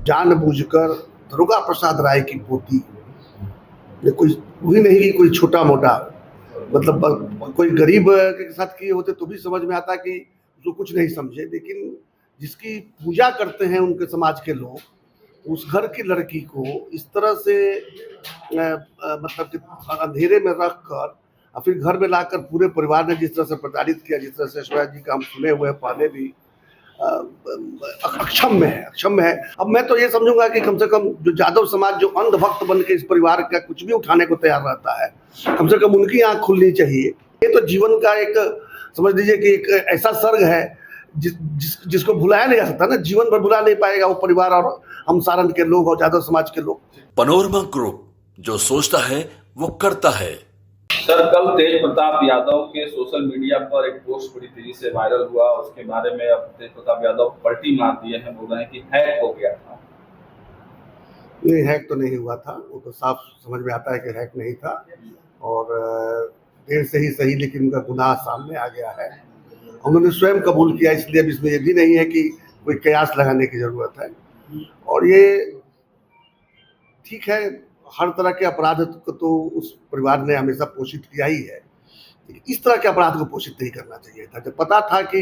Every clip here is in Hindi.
जानबूझकर दुर्गा प्रसाद राय की पोती, ये कोई वही नहीं कि कोई छोटा मोटा, मतलब कोई गरीब के साथ किए होते तो भी समझ में आता कि जो कुछ नहीं समझे, लेकिन जिसकी पूजा करते हैं उनके समाज के लोग, उस घर की लड़की को इस तरह से मतलब कि अंधेरे में रख कर और फिर घर में लाकर पूरे परिवार ने जिस तरह से प्रताड़ित किया, जिस तरह से ऐश्वर्या जी का हम सुने हुए हैं पहले भी, अक्षम्य है, अक्षम्य है। अब मैं तो ये समझूंगा कि कम से कम जो यादव समाज जो अंधभक्त बन के इस परिवार का कुछ भी उठाने को तैयार रहता है, कम से कम उनकी आंख खुलनी चाहिए। ये तो जीवन का एक, समझ लीजिए कि एक ऐसा सर्ग है जिसको भुलाया नहीं जा सकता ना, जीवन भर भुला नहीं पाएगा वो परिवार और हम सारण के लोग और यादव समाज के लोग। पनोरमा ग्रुप, जो सोचता है वो करता है। सर, कल तेज प्रताप यादव के सोशल मीडिया पर एक पोस्ट बड़ी तेजी से वायरल हुआ। उसके बारे में अब तेज प्रताप यादव पलटी मार दिए हैं, बोल रहे हैं कि हैक हो गया था। नहीं, हैक तो नहीं हुआ था, वो तो साफ समझ में आता है कि हैक नहीं था, और देर से ही सही लेकिन उनका गुनाह सामने आ गया है, उन्होंने स्वयं कबूल किया, इसलिए अब इसमें ये भी नहीं है कि कोई कयास लगाने की जरूरत है। और ये ठीक है, हर तरह के अपराध को तो उस परिवार ने हमेशा पोषित किया ही है, इस तरह के अपराध को पोषित नहीं करना चाहिए था। जब पता था कि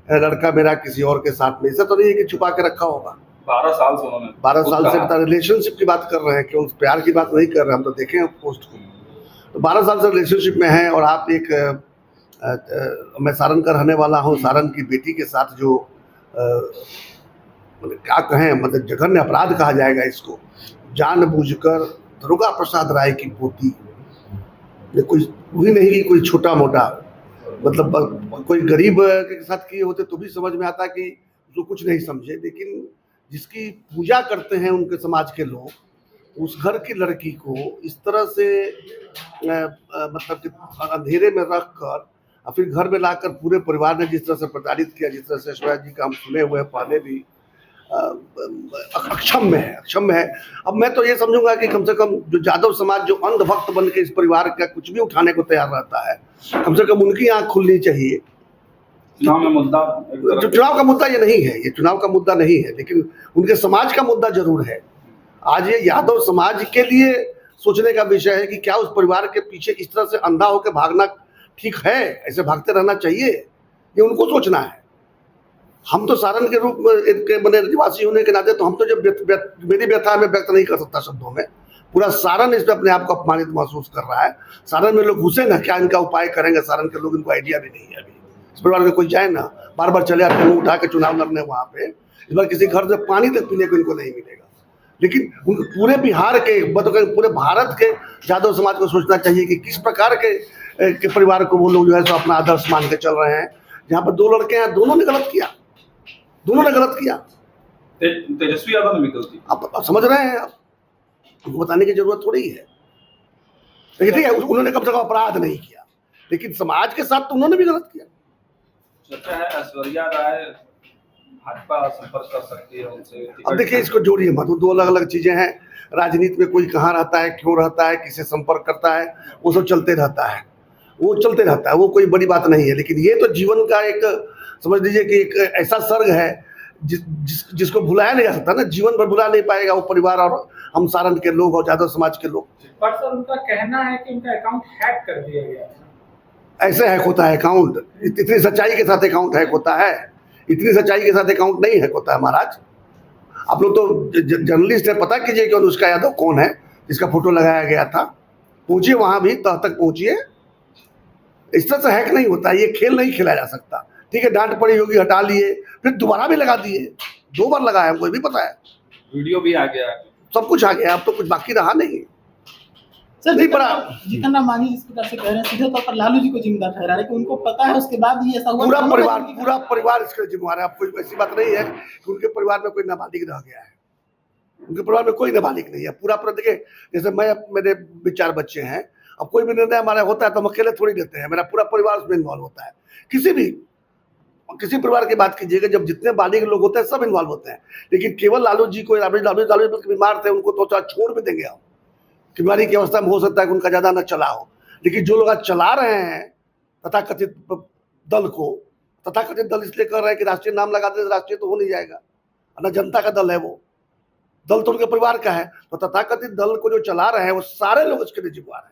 लड़का मेरा किसी और के साथ में, ऐसा तो नहीं है कि छुपा के रखा होगा। 12 साल से उन्होंने 12 साल से बता रिलेशनशिप की बात कर रहे हैं, क्यों प्यार की बात नहीं कर रहे, हम तो देखे हैं पोस्ट को। तो 12 साल से रिलेशनशिप में है, और आप एक मैं सारण का रहने वाला हूँ, सारण की बेटी के साथ जो मतलब क्या कहें, मतलब जघन्य अपराध कहा जाएगा इसको, जानबूझकर दुर्गा प्रसाद राय की पोती, ये कोई वही नहीं कि कोई छोटा मोटा, मतलब कोई गरीब के साथ किए होते तो भी समझ में आता कि जो कुछ नहीं समझे, लेकिन जिसकी पूजा करते हैं उनके समाज के लोग, उस घर की लड़की को इस तरह से मतलब कि अंधेरे में रख कर और फिर घर में लाकर पूरे परिवार ने जिस तरह से प्रताड़ित किया, जिस तरह से ऐश्वर्या जी का हम सुने हुए हैं पहले भी, अक्षम्य है, अक्षम्य है। अब मैं तो ये समझूंगा कि कम से कम जो यादव समाज जो अंधभक्त बन के इस परिवार का कुछ भी उठाने को तैयार रहता है, कम से कम उनकी आंख खुलनी चाहिए। चुनाव में मुद्दा, जो चुनाव का मुद्दा ये नहीं है, ये चुनाव का मुद्दा नहीं है, लेकिन उनके समाज का मुद्दा जरूर है। आज ये यादव समाज के लिए सोचने का विषय है कि क्या उस परिवार के पीछे इस तरह से अंधा होकर भागना ठीक है, ऐसे भागते रहना चाहिए, ये उनको सोचना है। हम तो सारण के रूप में बने निवासी होने के नाते, तो हम तो जब मेरी व्यथा में व्यक्त नहीं कर सकता शब्दों में, पूरा सारण इस पर अपने आप को अपमानित महसूस कर रहा है। सारण में लोग घुसे ना, क्या इनका उपाय करेंगे सारण के लोग, इनको आइडिया भी नहीं है अभी। इस परिवार में कोई जाए ना, बार बार चले आते हैं उठा के चुनाव लड़ने वहाँ पे, इस बार किसी घर से पानी तक पीने को इनको नहीं मिलेगा। लेकिन पूरे बिहार के, पूरे भारत के यादव समाज को सोचना चाहिए कि किस प्रकार के परिवार को वो लोग जो है सो अपना आदर्श मान के चल रहे हैं। जहाँ पर 2 लड़के हैं, दोनों ने गलत किया, दोनों ने गलत किया। तेजस्वी यादव ने भी गलती, आप समझ रहे हैं, आप उनको बताने की जरूरत थोड़ी है। लेकिन ठीक है, उन्होंने कम से कम अपराध नहीं किया, लेकिन समाज के साथ तो उन्होंने भी गलत किया। सोचा है ऐश्वर्या राय भाजपा संपर्क कर सकती है उनसे। अब देखिए, इसको जोड़िए मत, 2 अलग अलग चीजें हैं। राजनीति में कोई कहाँ रहता है, क्यों रहता है, किससे संपर्क करता है, वो सब चलते रहता है, वो चलते रहता है, वो कोई बड़ी बात नहीं है। लेकिन ये तो जीवन का एक, समझ लीजिए कि एक ऐसा सर्ग है जिसको भुलाया नहीं जा सकता ना, जीवन भर भुला नहीं पाएगा वो परिवार और हम सारण के लोग और यादव समाज के लोग। पर सर, उनका कहना है कि उनका अकाउंट हैक कर दिया गया था। ऐसे हैक होता है अकाउंट? इतनी सच्चाई के साथ अकाउंट हैक होता है? इतनी सच्चाई के साथ अकाउंट नहीं हैक होता है महाराज। आप लोग तो जर्नलिस्ट है, पता कीजिए कि अनुष्का यादव कौन है जिसका फोटो लगाया गया था। पहुंचिए वहां भी, तह तक पहुंचिए। इस तरह से हैक नहीं होता, ये खेल नहीं खेला जा सकता। ठीक है, डांट पड़ी होगी, हटा लिए, फिर दोबारा भी लगा दिए, 2 बार लगाया, हमको भी पता है, वीडियो भी आ गया, सब कुछ आ गया, अब तो कुछ बाकी रहा नहीं। सर, जितना मांझी जिस प्रकार से कह रहे हैं, सीधे तौर पर लालू जी को जिम्मेदार ठहरा है कि उनको पता है, उसके बाद भी ऐसा हुआ। पूरा परिवार इसके जिम्मेवार है। अब कोई ऐसी बात नहीं है कि उनके परिवार में कोई नाबालिग रह गया है, उनके परिवार में कोई नाबालिग नहीं है। पूरा देखिए, जैसे मेरे भी 4 बच्चे हैं, अब कोई भी निर्णय हमारा होता है तो हम अकेले थोड़ी लेते हैं, मेरा पूरा परिवार उसमें इन्वॉल्व होता है। किसी परिवार की बात कीजिएगा, जब जितने बालिग लोग होते हैं सब इन्वॉल्व होते हैं। लेकिन केवल लालू जी को, लालू जी बीमार थे, उनको तो छोड़ भी देंगे हम, बीमारी की अवस्था में हो सकता है कि उनका ज्यादा न चला हो। लेकिन जो लोग आज चला रहे हैं तथाकथित दल को, तथाकथित दल इसलिए कर रहे हैं कि राष्ट्रीय नाम लगा दे, राष्ट्रीय तो हो नहीं जाएगा, ना जनता का दल है वो। दल तो उनके परिवार का है, तो तथाकथित दल को जो चला रहे हैं वो सारे लोग उसके लिए जिम्मेदार हैं।